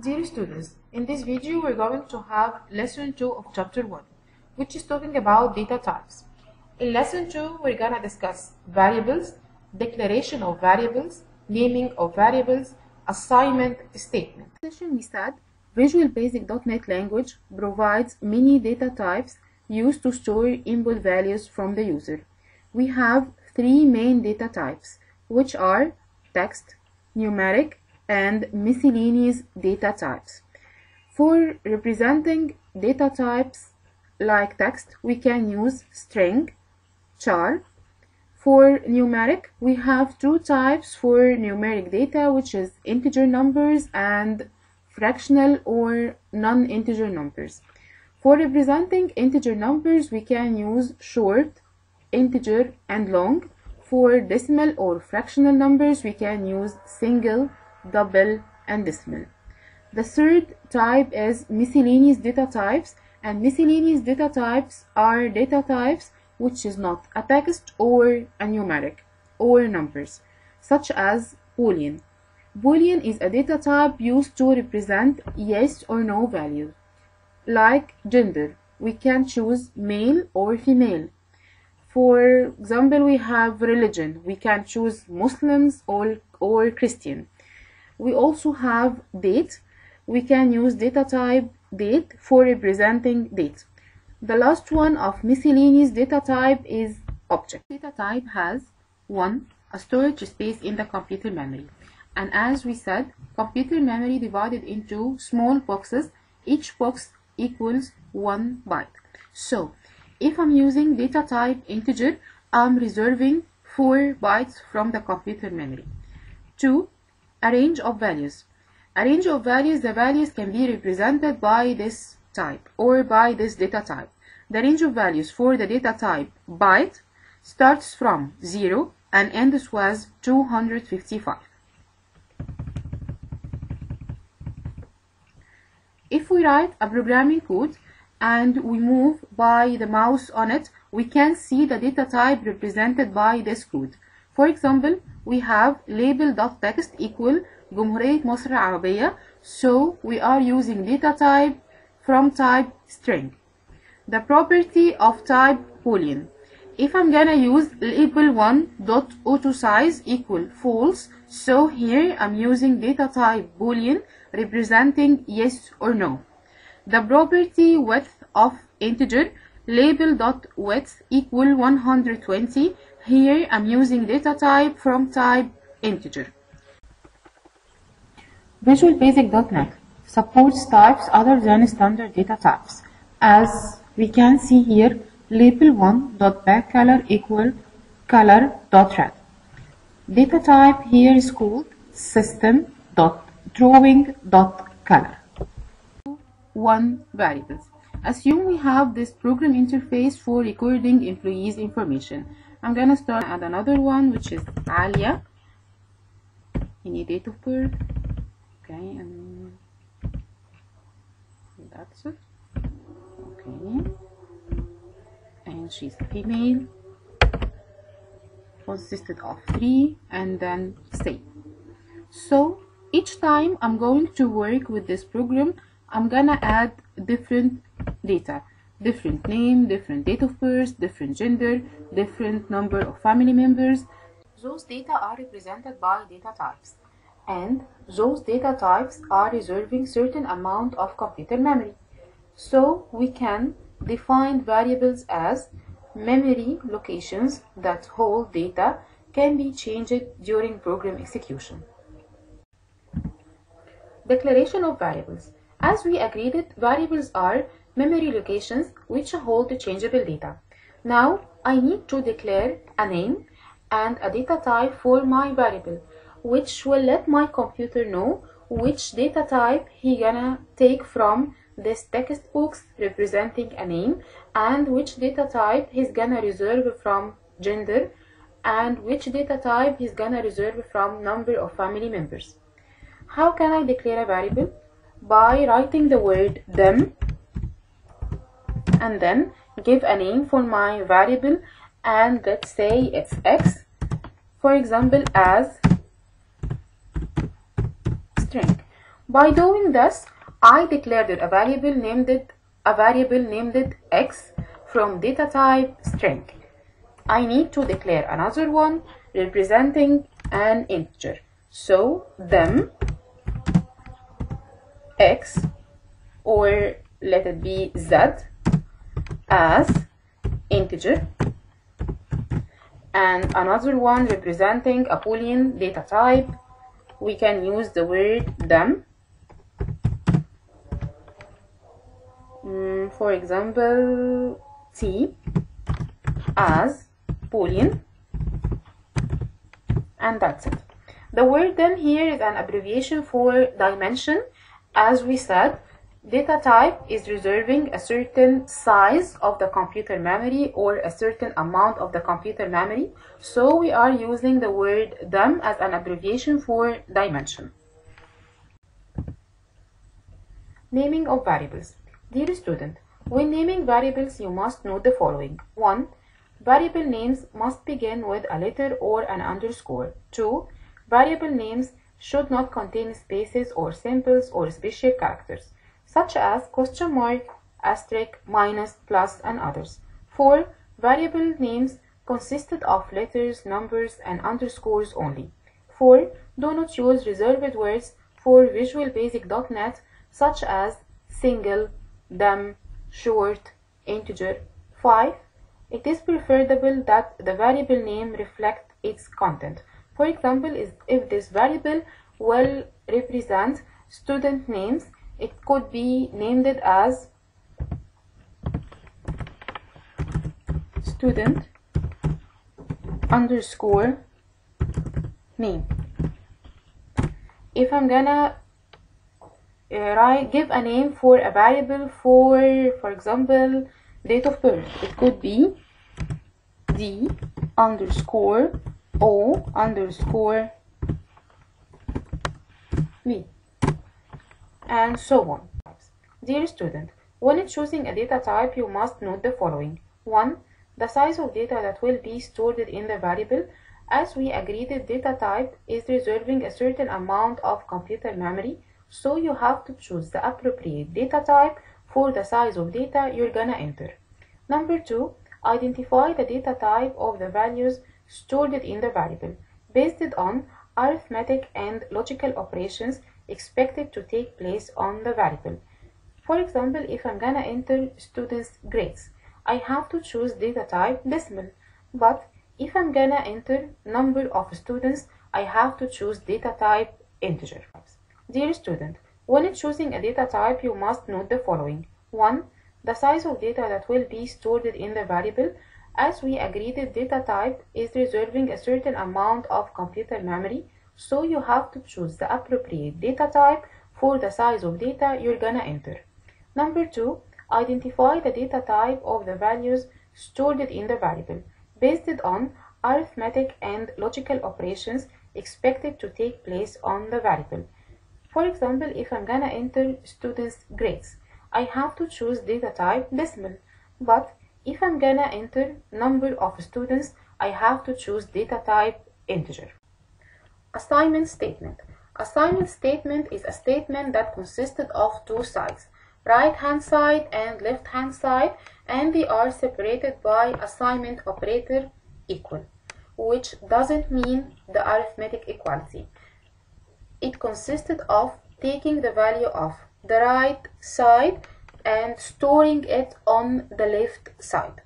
Dear students, in this video we're going to have lesson 2 of chapter 1, which is talking about data types. In lesson 2 we're going to discuss variables, declaration of variables, naming of variables, assignment statement. In this session we said VisualBasic.NET language provides many data types used to store input values from the user. We have three main data types, which are text, numeric, and miscellaneous data types. For representing data types like text, we can use string, char. For numeric, we have two types for numeric data, which is integer numbers and fractional or non-integer numbers. For representing integer numbers, we can use short, integer, and long. For decimal or fractional numbers, we can use single, double, and decimal. The third type is miscellaneous data types, and miscellaneous data types are data types which is not a text or a numeric or numbers, such as Boolean. Boolean is a data type used to represent yes or no values. Like gender, we can choose male or female. For example, we have religion, we can choose Muslims or Christian. We also have date. We can use data type date for representing date. The last one of miscellaneous data type is object. Data type has 1. A storage space in the computer memory. And as we said, computer memory divided into small boxes. Each box equals 1 byte. So, if I'm using data type integer, I'm reserving 4 bytes from the computer memory. 2. A range of values. A range of values, the values can be represented by this type or by this data type. The range of values for the data type byte starts from 0 and ends with 255. If we write a programming code and we move by the mouse on it, we can see the data type represented by this code. For example, we have label.text equal جمهورية مصر العربية, so we are using data type from type string. The property of type Boolean. If I'm gonna use label1.autosize equal false, so here I'm using data type Boolean representing yes or no. The property width of integer label.width equal 120. Here I'm using data type from type integer. VisualBasic.NET supports types other than standard data types. As we can see here, label1.backcolor equal color.red. Data type here is called system.drawing.color. 1 variables. Assume we have this program interface for recording employees' information. I'm gonna start at another one, which is Alia. Any date of birth. Okay, and that's it. Okay, and she's a female. Consisted of 3, and then save. So each time I'm going to work with this program, I'm gonna add different data, different name, different date of birth, different gender, different number of family members. Those data are represented by data types, and those data types are reserving certain amount of computer memory. So we can define variables as memory locations that hold data can be changed during program execution. Declaration of variables. As we agreed, variables are memory locations which hold changeable data. Now I need to declare a name and a data type for my variable, which will let my computer know which data type he gonna take from this text box representing a name, and which data type he's gonna reserve from gender, and which data type he's gonna reserve from number of family members. How can I declare a variable? By writing the word them and then give a name for my variable, and let's say it's x, for example, as string. By doing this, I declared a variable named x from data type string. I need to declare another one representing an integer. So them x, or let it be z, as integer, and another one representing a Boolean data type. We can use the word them. For example, t as Boolean, and that's it. The word them here is an abbreviation for dimension. As we said, data type is reserving a certain size of the computer memory or a certain amount of the computer memory, so we are using the word them as an abbreviation for dimension. Naming of variables. Dear student, when naming variables, you must note the following. 1. Variable names must begin with a letter or an underscore. 2. Variable names should not contain spaces or symbols or special characters, such as question mark, asterisk, minus, plus, and others. 4. Variable names consisted of letters, numbers, and underscores only. 4. Do not use reserved words for Visual Basic.NET, such as single, them, short, integer. 5. It is preferable that the variable name reflect its content. For example, if this variable will represent student names, it could be named as student underscore name. If I'm gonna give a name for a variable for example, date of birth, it could be d underscore o underscore me, and so on. Dear student, when choosing a data type, you must note the following. 1. The size of data that will be stored in the variable. As we agreed, data type is reserving a certain amount of computer memory, so you have to choose the appropriate data type for the size of data you're gonna enter. Number 2, identify the data type of the values stored in the variable based on arithmetic and logical operations expected to take place on the variable. For example, if I'm gonna enter students' grades, I have to choose data type decimal, but if I'm gonna enter number of students, I have to choose data type integer. Dear student, when choosing a data type, you must note the following. 1. The size of data that will be stored in the variable. As we agreed, data type is reserving a certain amount of computer memory, so you have to choose the appropriate data type for the size of data you're gonna enter. Number 2, identify the data type of the values stored in the variable based on arithmetic and logical operations expected to take place on the variable. For example, if I'm gonna enter students' grades, I have to choose data type decimal, but if I'm gonna enter number of students, I have to choose data type integer. Assignment statement. Assignment statement is a statement that consisted of two sides, right hand side and left hand side, and they are separated by assignment operator equal, which doesn't mean the arithmetic equality. It consisted of taking the value of the right side and storing it on the left side.